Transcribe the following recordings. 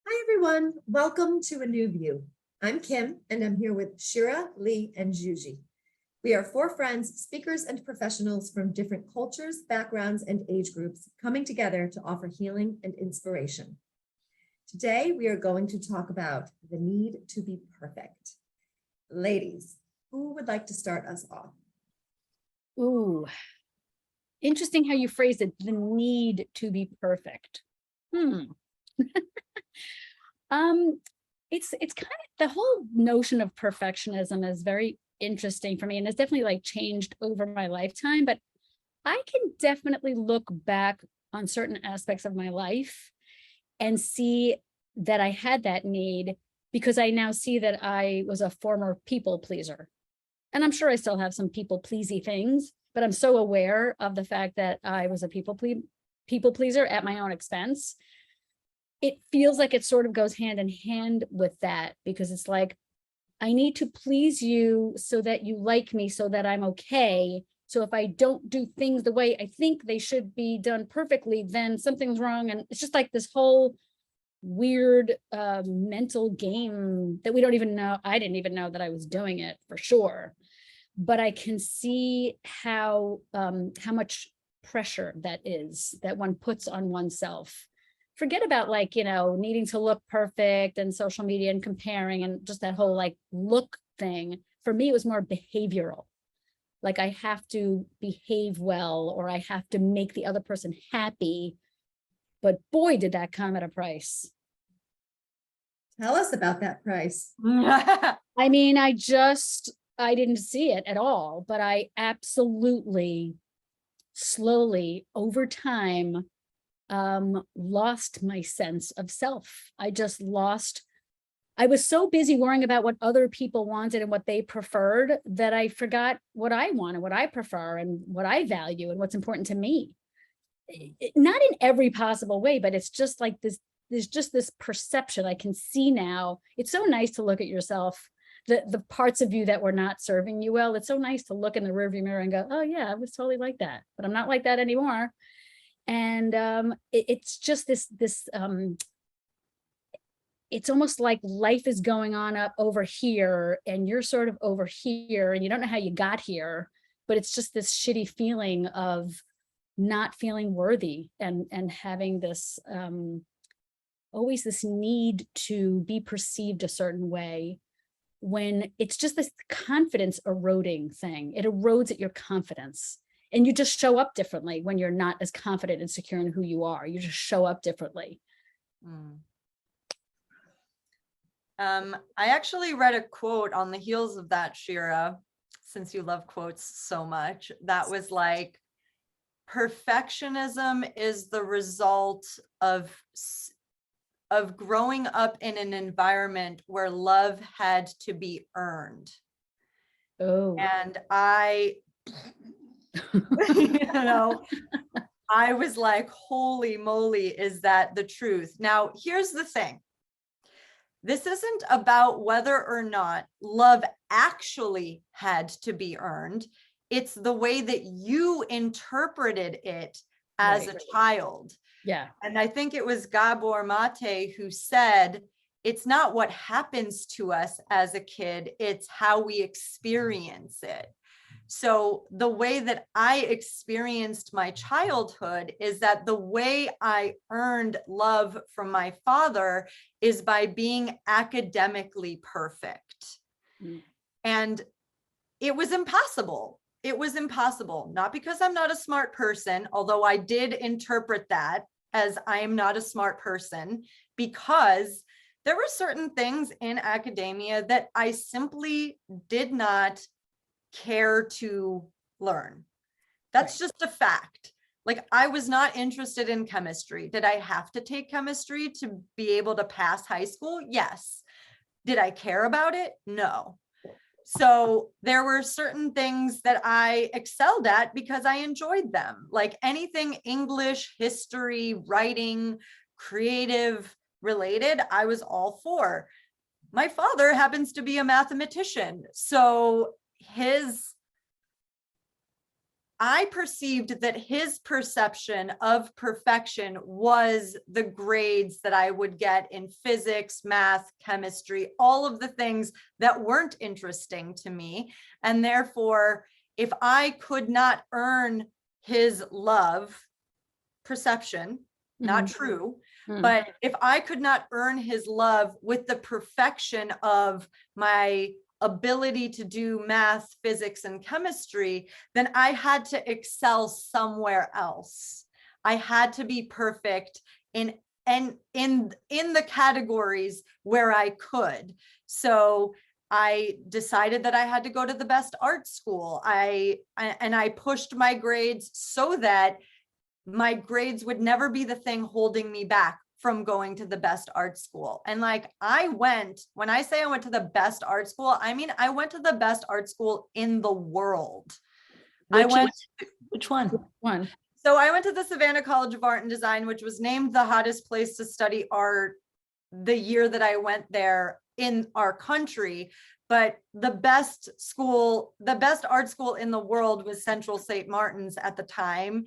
Hi, everyone. Welcome to A New View. I'm Kim, and I'm here with Shira, Lee, and Juji. We are four friends, speakers, and professionals from different cultures, backgrounds, and age groups coming together to offer healing and inspiration. Today, we are going to talk about the need to be perfect. Ladies, who would like to start us off? Ooh, interesting how you phrased it, the need to be perfect. It's kind of the whole notion of perfectionism is very interesting for me, and it's definitely like changed over my lifetime, but I can definitely look back on certain aspects of my life and see that I had that need because I now see that I was a former people pleaser. And I'm sure I still have some people pleasy things, but I'm so aware of the fact that I was a people pleaser at my own expense. It feels like it sort of goes hand in hand with that, because it's like, I need to please you so that you like me, so that I'm okay. So if I don't do things the way I think they should be done perfectly, then something's wrong. And it's just like this whole weird mental game that we don't even know. I didn't even know that I was doing it for sure. But I can see how much pressure that is that one puts on oneself. Forget about needing to look perfect and social media and comparing and just that whole like look thing. For me, it was more behavioral. Like I have to behave well, or I have to make the other person happy. But boy, did that come at a price. Tell us about that price. I mean, I didn't see it at all, but I absolutely slowly over time lost my sense of self. I was so busy worrying about what other people wanted and what they preferred that I forgot what I want and what I prefer and what I value and what's important to me. Not in every possible way, but it's just like this, there's just this perception I can see now. It's so nice to look at yourself, the parts of you that were not serving you well. It's so nice to look in the rearview mirror and go, oh yeah, I was totally like that, but I'm not like that anymore. And it's just this it's almost like life is going on up over here and you're sort of over here and you don't know how you got here, but it's just this shitty feeling of not feeling worthy and having this always this need to be perceived a certain way, when it's just this confidence eroding thing. It erodes at your confidence. And you just show up differently when you're not as confident and secure in who you are. You just show up differently. I actually read a quote on the heels of that, Shira, since you love quotes so much, that was like, perfectionism is the result of growing up in an environment where love had to be earned. Oh. And I I was like, holy moly, is that the truth? Now, here's the thing. This isn't about whether or not love actually had to be earned. It's the way that you interpreted it as a child. Yeah. And I think it was Gabor Mate who said, it's not what happens to us as a kid, it's how we experience it. So the way that I experienced my childhood is that the way I earned love from my father is by being academically perfect. And it was impossible. It was impossible, not because I'm not a smart person, although I did interpret that as I am not a smart person, because there were certain things in academia that I simply did not care to learn. That's just a fact. Like, I was not interested in chemistry. Did I have to take chemistry to be able to pass high school? Yes. Did I care about it? No. So there were certain things that I excelled at because I enjoyed them. Like anything English, history, writing, creative related, I was all for. My father happens to be a mathematician. So his I perceived that his perception of perfection was the grades that I would get in physics, math, chemistry, all of the things that weren't interesting to me. And therefore, if I could not earn his love, perception, not true, but if I could not earn his love with the perfection of my ability to do math, physics, and chemistry, then I had to excel somewhere else. I had to be perfect in the categories where I could. So I decided that I had to go to the best art school. I pushed my grades so that my grades would never be the thing holding me back from going to the best art school. And like when I say I went to the best art school, I mean, I went to the best art school in the world. Which one? One. So I went to the Savannah College of Art and Design, which was named the hottest place to study art the year that I went there in our country. But the best art school in the world was Central St. Martin's at the time.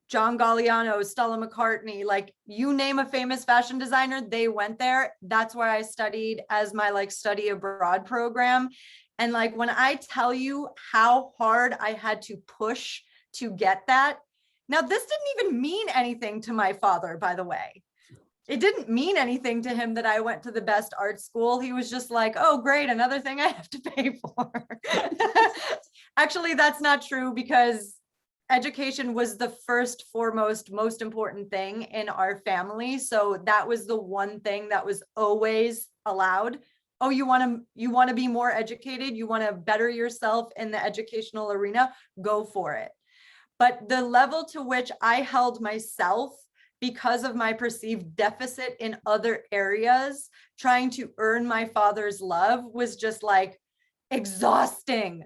John Galliano, Stella McCartney, like you name a famous fashion designer, they went there. That's where I studied as my like study abroad program. And like, when I tell you how hard I had to push to get that, now this didn't even mean anything to my father, by the way. It didn't mean anything to him that I went to the best art school. He was just like, oh, great, another thing I have to pay for. Actually, that's not true, because education was the first, foremost, most important thing in our family. So that was the one thing that was always allowed. Oh, you want to be more educated? You want to better yourself in the educational arena? Go for it. But the level to which I held myself because of my perceived deficit in other areas, trying to earn my father's love was just like exhausting.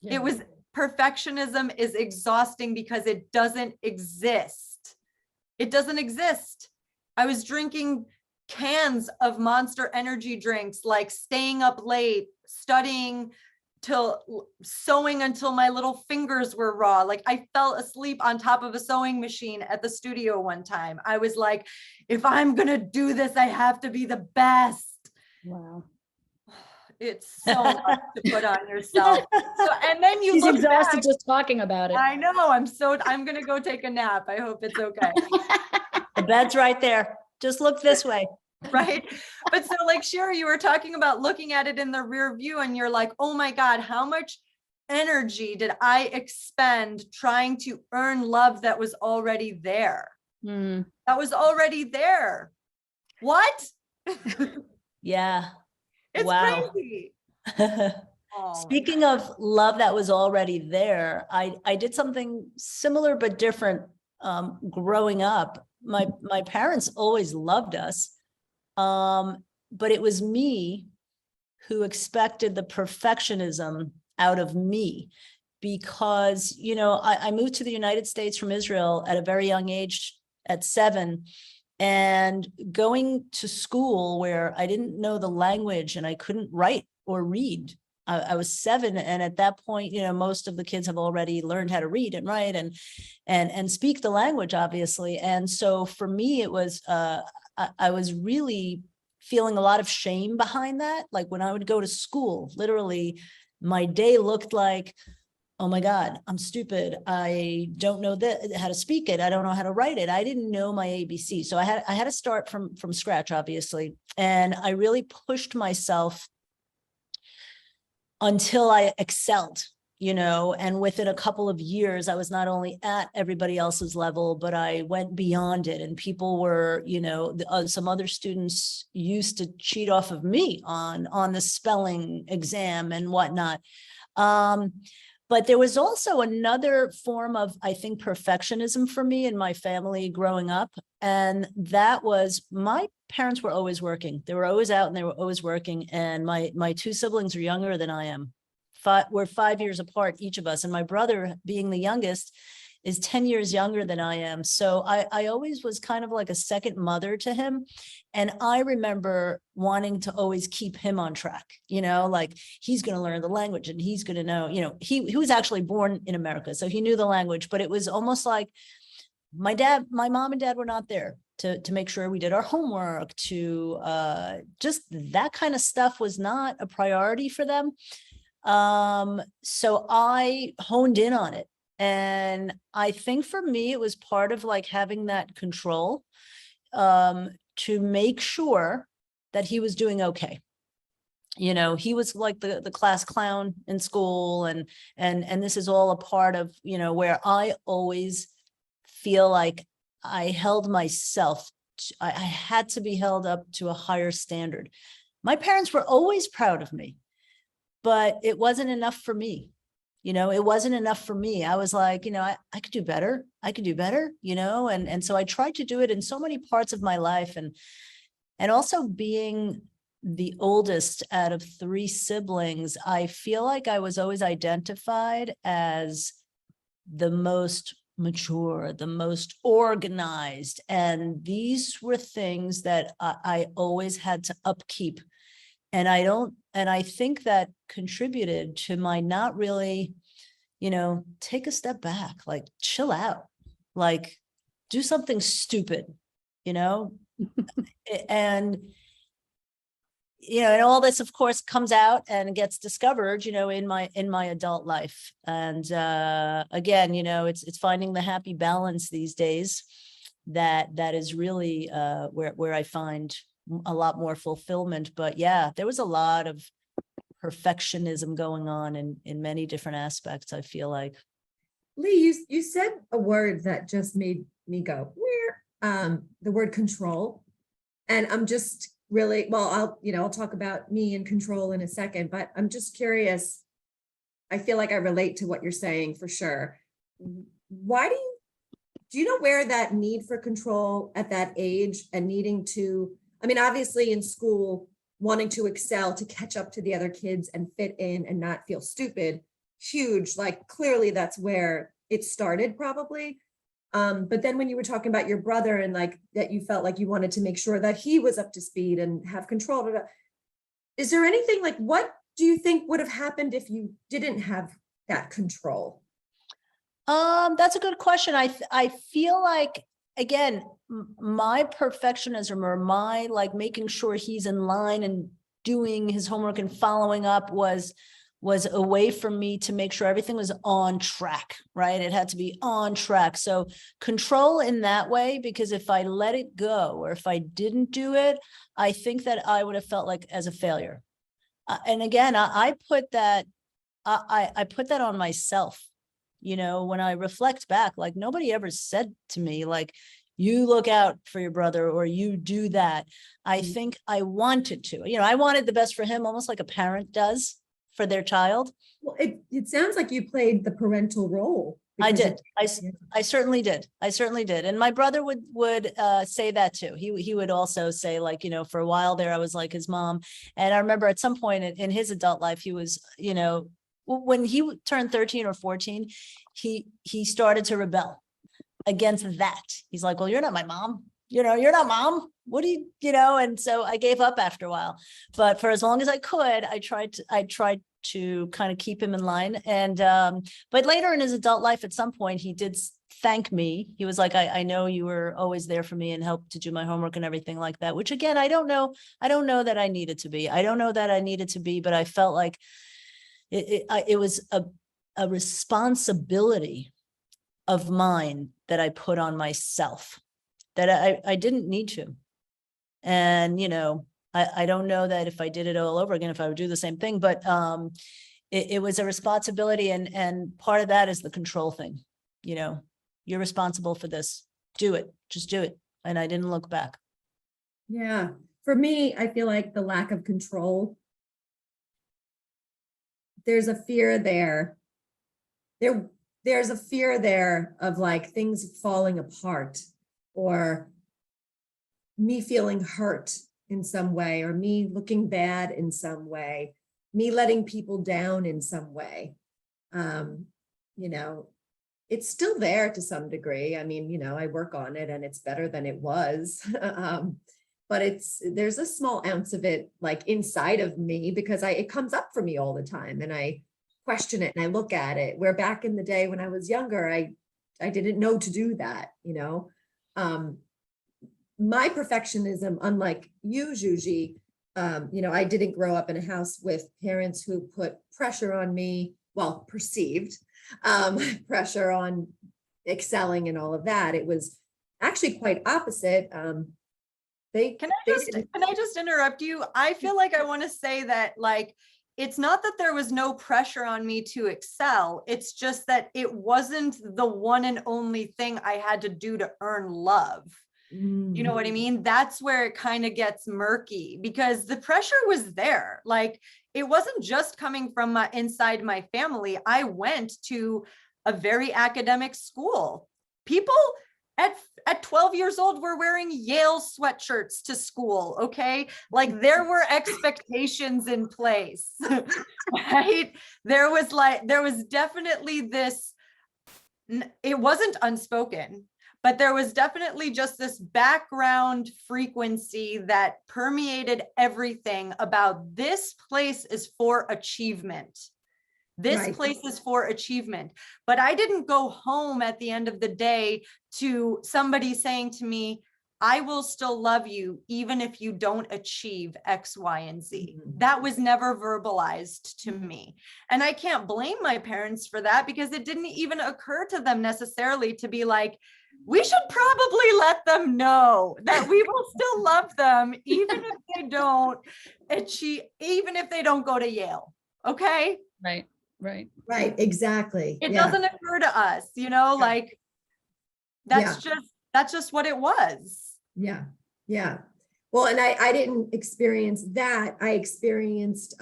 Yeah. It was Perfectionism is exhausting because it doesn't exist. It doesn't exist. I was drinking cans of Monster energy drinks, like staying up late, studying sewing until my little fingers were raw. Like I fell asleep on top of a sewing machine at the studio one time. I was like, if I'm going to do this, I have to be the best. Wow. It's so much to put on yourself. So, and then you She's look exhausted back, just talking about it. I know, I'm going to go take a nap. I hope it's okay. The bed's right there. Just look this way. Right. But so like, Shira, you were talking about looking at it in the rear view and you're like, oh my God, how much energy did I expend trying to earn love that was already there? That was already there. What? Yeah. It's Wow. crazy. Oh, Speaking of love that was already there, I did something similar but different growing up. My parents always loved us, but it was me who expected the perfectionism out of me, because, you know, I moved to the United States from Israel at a very young age, at 7. And going to school where I didn't know the language and I couldn't write or read. I was 7, and at that point, you know, most of the kids have already learned how to read and write and speak the language, obviously. And so for me, it was I was really feeling a lot of shame behind that. Like when I would go to school, literally, my day looked like, oh my God, I'm stupid. I don't know how to speak it. I don't know how to write it. I didn't know my ABC. So I had to start from scratch, obviously. And I really pushed myself until I excelled, you know, and within a couple of years, I was not only at everybody else's level, but I went beyond it. And people were, you know, some other students used to cheat off of me on the spelling exam and whatnot. But there was also another form of, I think, perfectionism for me and my family growing up. And that was, my parents were always working. They were always out and they were always working. And my 2 siblings are younger than I am. We're 5 years apart, each of us. And my brother, being the youngest, is 10 years younger than I am. So I always was kind of like a second mother to him. And I remember wanting to always keep him on track, like he's going to learn the language and he's going to know, he was actually born in America, so he knew the language, but it was almost like my mom and dad were not there to make sure we did our homework, to just that kind of stuff was not a priority for them. So I honed in on it. And I think for me, it was part of like having that control, to make sure that he was doing okay. He was like the class clown in school, and this is all a part of, where I always feel like I held myself, I had to be held up to a higher standard. My parents were always proud of me, but it wasn't enough for me. It wasn't enough for me. I was like, I could do better. I could do better, and so I tried to do it in so many parts of my life. And also being the oldest out of 3 siblings, I feel like I was always identified as the most mature, the most organized. And these were things that I always had to upkeep. And I think that contributed to my not really, take a step back, like chill out, like do something stupid, and, and all this, of course, comes out and gets discovered, in my adult life. And again, it's finding the happy balance these days that is really where I find a lot more fulfillment. But yeah, there was a lot of perfectionism going on in many different aspects, I feel like. Lee, you said a word that just made me go, where? The word control. And I'm just really, well, I'll talk about me and control in a second, but I'm just curious. I feel like I relate to what you're saying for sure. Why do you know where that need for control at that age and needing to, obviously in school, wanting to excel, to catch up to the other kids and fit in and not feel stupid, huge, like clearly that's where it started probably. But then when you were talking about your brother and like that you felt like you wanted to make sure that he was up to speed and have control, is there anything like, what do you think would have happened if you didn't have that control? That's a good question. I feel like, again, my perfectionism, or my like making sure he's in line and doing his homework and following up was a way for me to make sure everything was on track, right? It had to be on track. So control in that way, because if I let it go or if I didn't do it, I think that I would have felt like as a failure. And again, I put that on myself. When I reflect back, like nobody ever said to me, like, you look out for your brother or you do that. I think I wanted to, I wanted the best for him, almost like a parent does for their child. Well, it sounds like you played the parental role. I did. I certainly did. I certainly did. And my brother would say that too. He would also say, like, for a while there, I was like his mom. And I remember at some point in his adult life, he was, when he turned 13 or 14, he started to rebel against that. He's like, well, you're not my mom. You're not mom. What do you, and so I gave up after a while, but for as long as I could, I tried to kind of keep him in line. And, but later in his adult life, at some point, he did thank me. He was like, I know you were always there for me and helped to do my homework and everything like that, which again, I don't know that I needed to be. I don't know that I needed to be, but I felt like it was a responsibility of mine that I put on myself that I didn't need to. And, I don't know that if I did it all over again, if I would do the same thing, but it was a responsibility. And part of that is the control thing. You're responsible for this. Do it. Just do it. And I didn't look back. Yeah. For me, I feel like the lack of control, there's a fear there. There's a fear there of like things falling apart, or me feeling hurt in some way, or me looking bad in some way, me letting people down in some way. it's still there to some degree. I mean, I work on it and it's better than it was. But there's a small ounce of it like inside of me because it comes up for me all the time and I question it and I look at it. Where back in the day when I was younger, I didn't know to do that, my perfectionism, unlike you, Juji, I didn't grow up in a house with parents who put pressure on me, well, perceived pressure on excelling and all of that. It was actually quite opposite. Can I just interrupt you? I feel like I want to say that like, it's not that there was no pressure on me to excel. It's just that it wasn't the one and only thing I had to do to earn love. You know what I mean? That's where it kind of gets murky because the pressure was there. Like it wasn't just coming from inside my family. I went to a very academic school. People at 12 years old were wearing Yale sweatshirts to school. Okay. Like there were expectations in place, right? There was definitely this, it wasn't unspoken, but there was definitely just this background frequency that permeated everything about this place is for achievement. This place is for achievement. But I didn't go home at the end of the day to somebody saying to me, I will still love you even if you don't achieve X, Y, and Z. That was never verbalized to me. And I can't blame my parents for that because it didn't even occur to them necessarily to be like, we should probably let them know that we will still love them even if they don't achieve, even if they don't go to Yale. Okay. Right. Exactly. It doesn't occur to us, like that's just what it was. Yeah. Well, and I didn't experience that. I experienced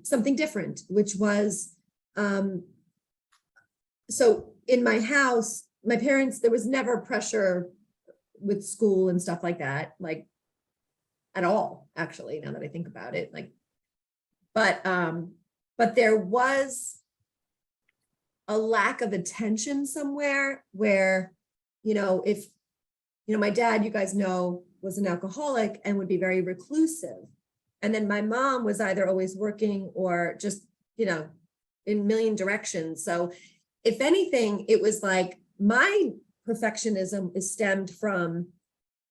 something different, which was, so in my house, my parents, there was never pressure with school and stuff like that, like at all, actually, now that I think about it, like, but there was a lack of attention somewhere where, if, my dad, you guys know, was an alcoholic and would be very reclusive. And then my mom was either always working or just, in a million directions. So if anything, it was like my perfectionism is stemmed from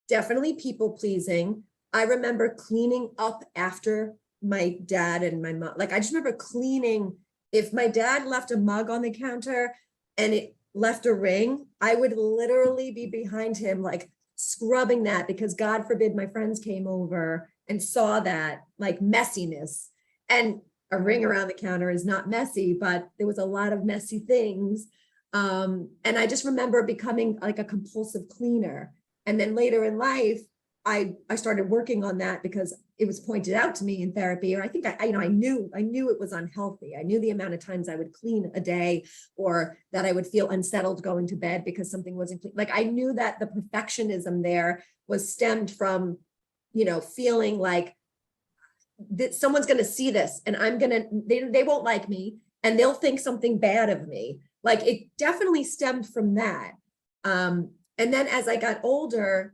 definitely people pleasing. I remember cleaning up after my dad and my mom. Like I just remember cleaning. If my dad left a mug on the counter and it left a ring, I would literally be behind him, like scrubbing that because God forbid my friends came over and saw that like messiness. And a ring around the counter is not messy, but there was a lot of messy things. And I just remember becoming like a compulsive cleaner. And then later in life, I started working on that because it was pointed out to me in therapy, or I think I knew it was unhealthy. I knew the amount of times I would clean a day or that I would feel unsettled going to bed because something wasn't clean. Like I knew that the perfectionism there was stemmed from, feeling like that someone's going to see this and they won't like me and they'll think something bad of me. Like it definitely stemmed from that. And then as I got older,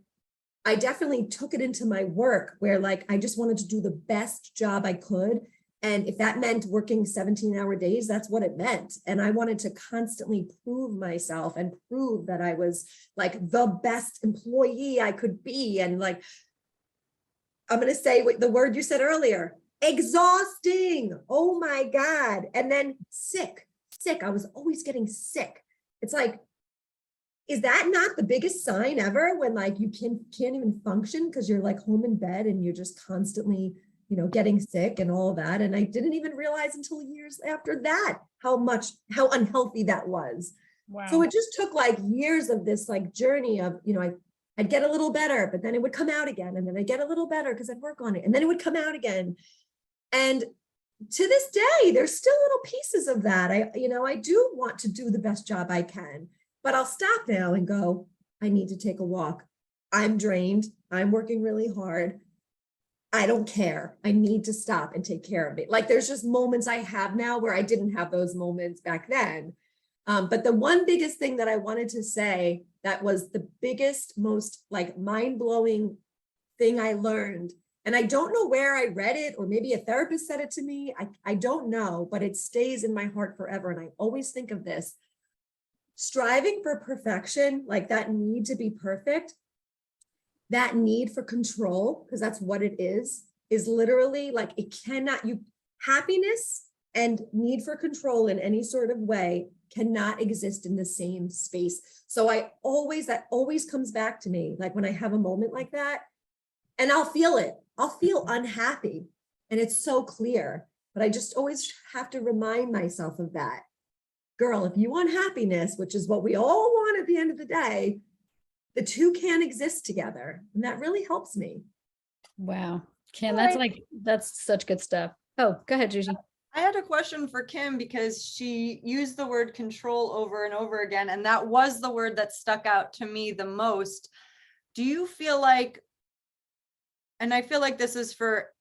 I definitely took it into my work where like, I just wanted to do the best job I could. And if that meant working 17-hour days, that's what it meant. And I wanted to constantly prove myself and prove that I was like the best employee I could be. And like, I'm going to say the word you said earlier, exhausting. Oh my God. And then sick. I was always getting sick. It's like, is that not the biggest sign ever when like you can't even function because you're like home in bed and you're just constantly, getting sick and all of that. And I didn't even realize until years after that, how unhealthy that was. Wow. So it just took like years of this like journey of, I'd get a little better, but then it would come out again. And then I'd get a little better because I'd work on it. And then it would come out again. And to this day, there's still little pieces of that. I do want to do the best job I can. But I'll stop now and go, I need to take a walk. I'm drained. I'm working really hard. I don't care. I need to stop and take care of it. Like there's just moments I have now where I didn't have those moments back then. But the one biggest thing that I wanted to say that was the biggest, most like mind-blowing thing I learned, and I don't know where I read it, or maybe a therapist said it to me. I don't know, but it stays in my heart forever. And I always think of this. Striving for perfection, like that need to be perfect, that need for control, because that's what it is literally like it cannot, happiness and need for control in any sort of way cannot exist in the same space. So that always comes back to me, like when I have a moment like that, and I'll feel it. I'll feel unhappy, and it's so clear, but I just always have to remind myself of that. Girl, if you want happiness, which is what we all want at the end of the day, the two can exist together. And that really helps me. Wow. Kim, All that's right. like, that's such good stuff. Oh, go ahead, Juji. I had a question for Kim because she used the word control over and over again, and that was the word that stuck out to me the most. Do you feel like, and I feel like this is for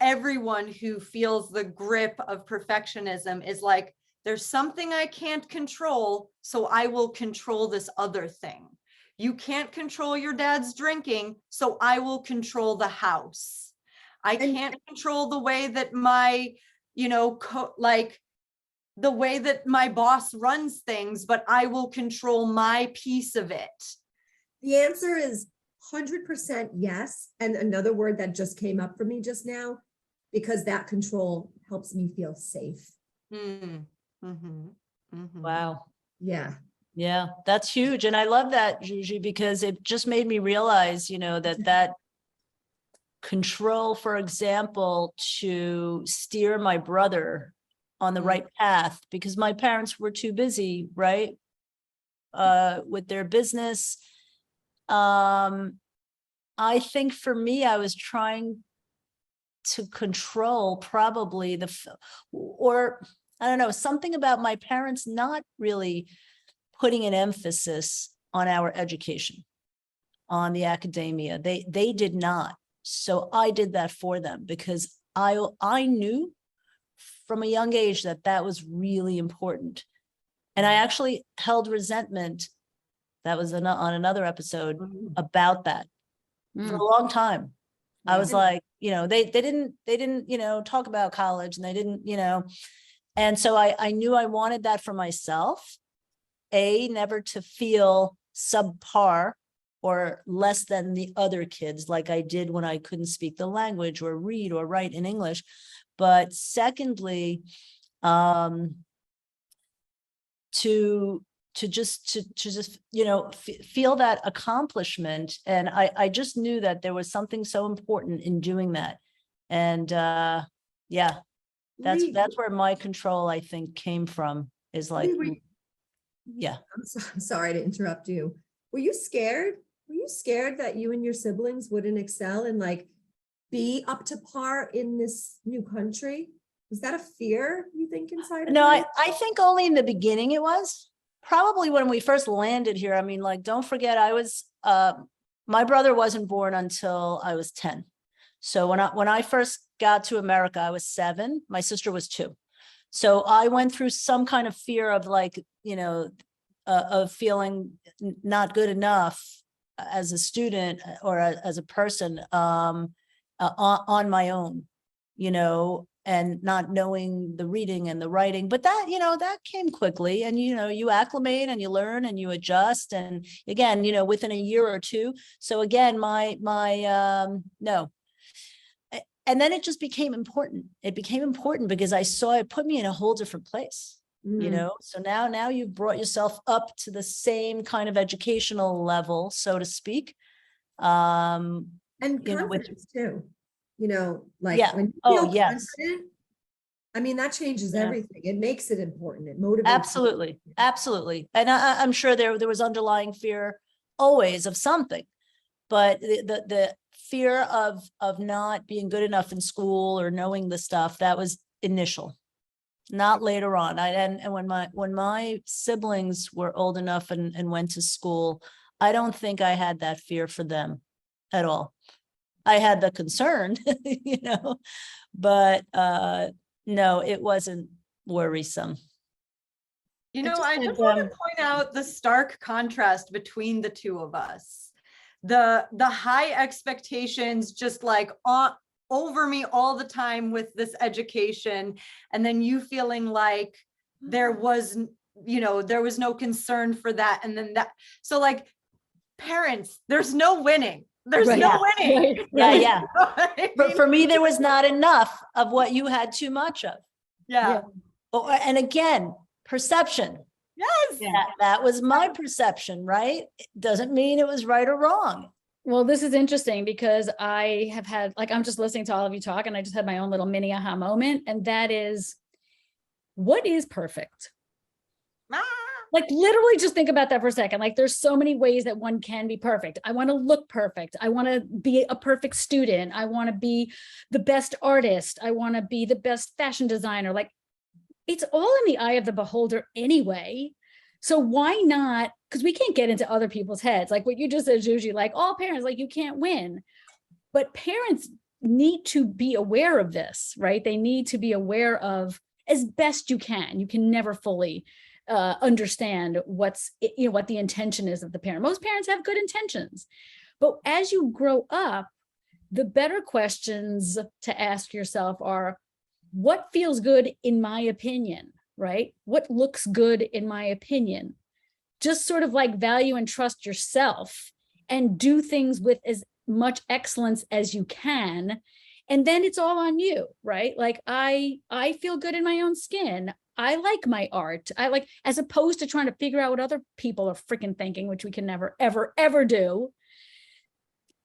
everyone who feels the grip of perfectionism, is like, there's something I can't control, so I will control this other thing. You can't control your dad's drinking, so I will control the house. I can't control the way that my, like the way that my boss runs things, but I will control my piece of it. The answer is 100% yes. And another word that just came up for me just now, because that control helps me feel safe. Wow. Yeah. Yeah, that's huge. And I love that, Juji, because it just made me realize, that control, for example, to steer my brother on the right path, because my parents were too busy, right? With their business. I think for me, I was trying to control probably or I don't know, something about my parents not really putting an emphasis on our education, on the academia. They did not. So I did that for them because I knew from a young age that was really important. And I actually held resentment. That was on another episode about that for a long time. I was like, they didn't, talk about college, and they didn't, and so I knew I wanted that for myself. Never to feel subpar or less than the other kids like I did when I couldn't speak the language or read or write in English. But secondly, to just feel that accomplishment. And I just knew that there was something so important in doing that. And yeah, that's where my control, I think, came from, is like, yeah. I'm sorry to interrupt you. Were you scared? Were you scared that you and your siblings wouldn't excel and like be up to par in this new country? Was that a fear, you think, inside of No, you? I think only in the beginning it was. Probably when we first landed here. I mean, like, don't forget, my brother wasn't born until I was 10. So when I first got to America, I was 7. My sister was 2. So I went through some kind of fear of like, of feeling not good enough as a student or as a person on my own, and not knowing the reading and the writing. But that, that came quickly, and, you acclimate and you learn and you adjust. And again, within a year or two. So again, no. And then it just became important. It became important because I saw it put me in a whole different place, so now you've brought yourself up to the same kind of educational level, so to speak. And confidence too, like Yeah. when you Oh, feel yes. confident, I mean, that changes Yeah. everything. It makes it important. It motivates. Absolutely. You. Absolutely. And I'm sure there was underlying fear always of something, but the fear of not being good enough in school or knowing the stuff, that was initial, not later on. And when my siblings were old enough and went to school, I don't think I had that fear for them at all. I had the concern, but no, it wasn't worrisome. You I know, just I had, just want to point out the stark contrast between the two of us. The high expectations just like over me all the time with this education, and then you feeling like there was, there was no concern for that. And then that, so like parents, there's no winning. There's Right. no winning. Right, Yeah, right. yeah. You know what I But mean? for me, there was not enough of what you had too much of. Yeah. And again, perception. Yes. That was my perception, right? It doesn't mean it was right or wrong. Well, this is interesting because I have had, like, I'm just listening to all of you talk and I just had my own little mini aha moment. And that is, what is perfect? Ah. Like literally just think about that for a second. Like there's so many ways that one can be perfect. I want to look perfect. I want to be a perfect student. I want to be the best artist. I want to be the best fashion designer. Like it's all in the eye of the beholder anyway. So why not? Because we can't get into other people's heads. Like what you just said, Juji, like all parents, like you can't win. But parents need to be aware of this, right? They need to be aware of as best you can. You can never fully understand what the intention is of the parent. Most parents have good intentions, but as you grow up, the better questions to ask yourself are, what feels good in my opinion, right? What looks good in my opinion? Just sort of like value and trust yourself and do things with as much excellence as you can. And then it's all on you, right? Like I feel good in my own skin. I like my art. I like, as opposed to trying to figure out what other people are freaking thinking, which we can never, ever, ever do.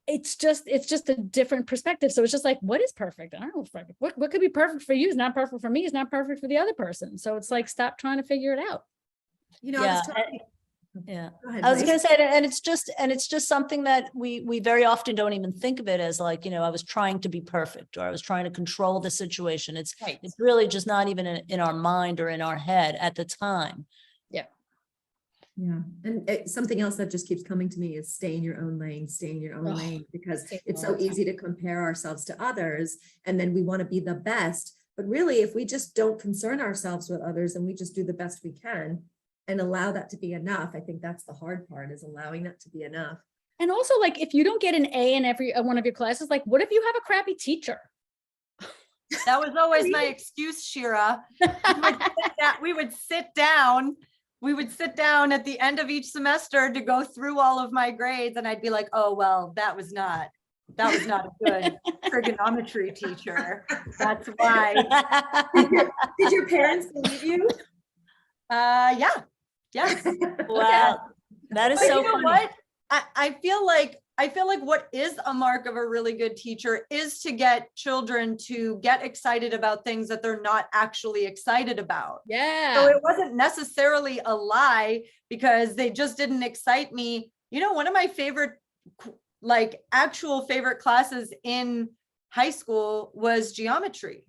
It's just a different perspective. So it's just like, what is perfect? I don't know what's perfect. What could be perfect for you is not perfect for me, is not perfect for the other person. So it's like, stop trying to figure it out. You know, I was talking. Yeah. Go ahead, I was Liz. going to say, and it's just something that we very often don't even think of it as like, I was trying to be perfect, or I was trying to control the situation. It's really just not even in our mind or in our head at the time. Yeah. And something else that just keeps coming to me is stay in your own lane, because it's so easy to compare ourselves to others. And then we want to be the best. But really, if we just don't concern ourselves with others and we just do the best we can and allow that to be enough, I think that's the hard part, is allowing that to be enough. And also, like, if you don't get an A in every one of your classes, like, what if you have a crappy teacher? That was always my excuse, Shira. We would sit down at the end of each semester to go through all of my grades, and I'd be like, oh, well, that was not a good trigonometry teacher. That's why. Did your parents believe you? Yeah. Yes. Wow. That is But so you know funny. what? I feel like what is a mark of a really good teacher is to get children to get excited about things that they're not actually excited about. Yeah. So it wasn't necessarily a lie because they just didn't excite me. One of my favorite, like actual favorite classes in high school was geometry.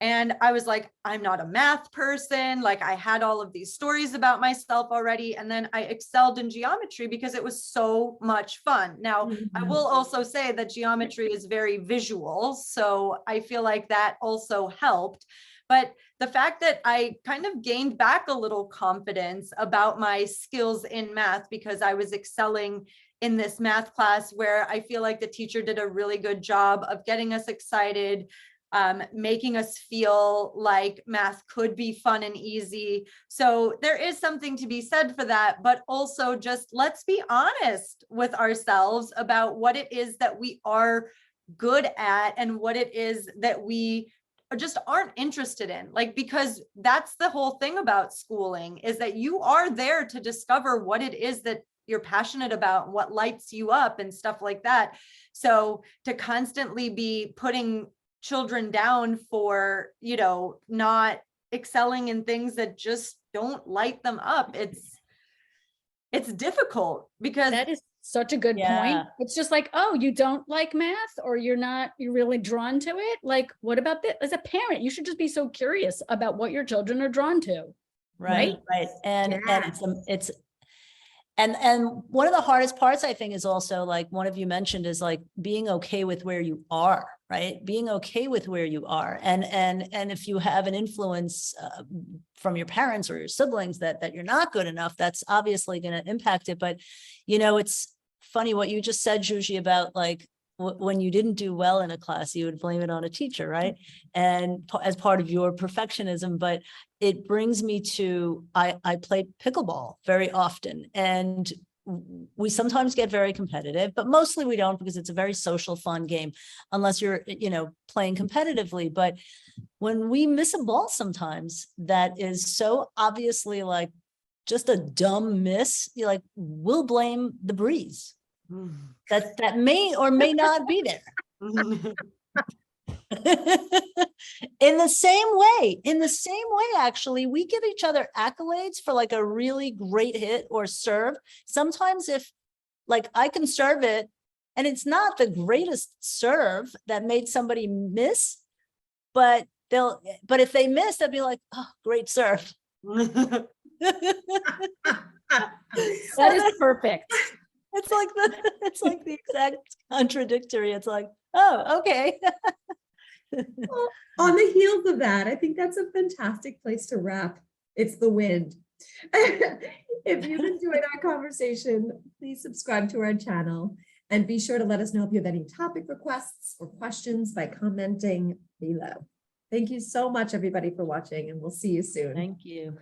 And I was like, I'm not a math person. Like I had all of these stories about myself already. And then I excelled in geometry because it was so much fun. Now, I will also say that geometry is very visual. So I feel like that also helped. But the fact that I kind of gained back a little confidence about my skills in math because I was excelling in this math class where I feel like the teacher did a really good job of getting us excited, making us feel like math could be fun and easy. So there is something to be said for that, but also just let's be honest with ourselves about what it is that we are good at and what it is that we just aren't interested in. Like, because that's the whole thing about schooling, is that you are there to discover what it is that you're passionate about, what lights you up and stuff like that. So to constantly be putting children down for, not excelling in things that just don't light them up, it's difficult because that is such a good point. It's just like, oh, you don't like math, or you're really drawn to it. Like, what about this? As a parent, you should just be so curious about what your children are drawn to. Right. And And one of the hardest parts, I think, is also like one of you mentioned is like being okay with where you are, right? Being okay with where you are. And if you have an influence from your parents or your siblings that you're not good enough, that's obviously going to impact it. But, you know, it's funny what you just said, Juji, about like when you didn't do well in a class, you would blame it on a teacher, right? And as part of your perfectionism, but it brings me to, I play pickleball very often, and we sometimes get very competitive, but mostly we don't, because it's a very social, fun game, unless you're, you know, playing competitively. But when we miss a ball sometimes that is so obviously like just a dumb miss, you're like, we'll blame the breeze. That may or may not be there. In the same way, actually, we give each other accolades for like a really great hit or serve. Sometimes if like I can serve it and it's not the greatest serve that made somebody miss, but if they miss, they'll be like, oh, great serve. That is perfect. It's like the exact contradictory. It's like, oh, okay. Well, on the heels of that, I think that's a fantastic place to wrap. It's the wind. If you've enjoyed our conversation, please subscribe to our channel and be sure to let us know if you have any topic requests or questions by commenting below. Thank you so much, everybody, for watching, and we'll see you soon. Thank you.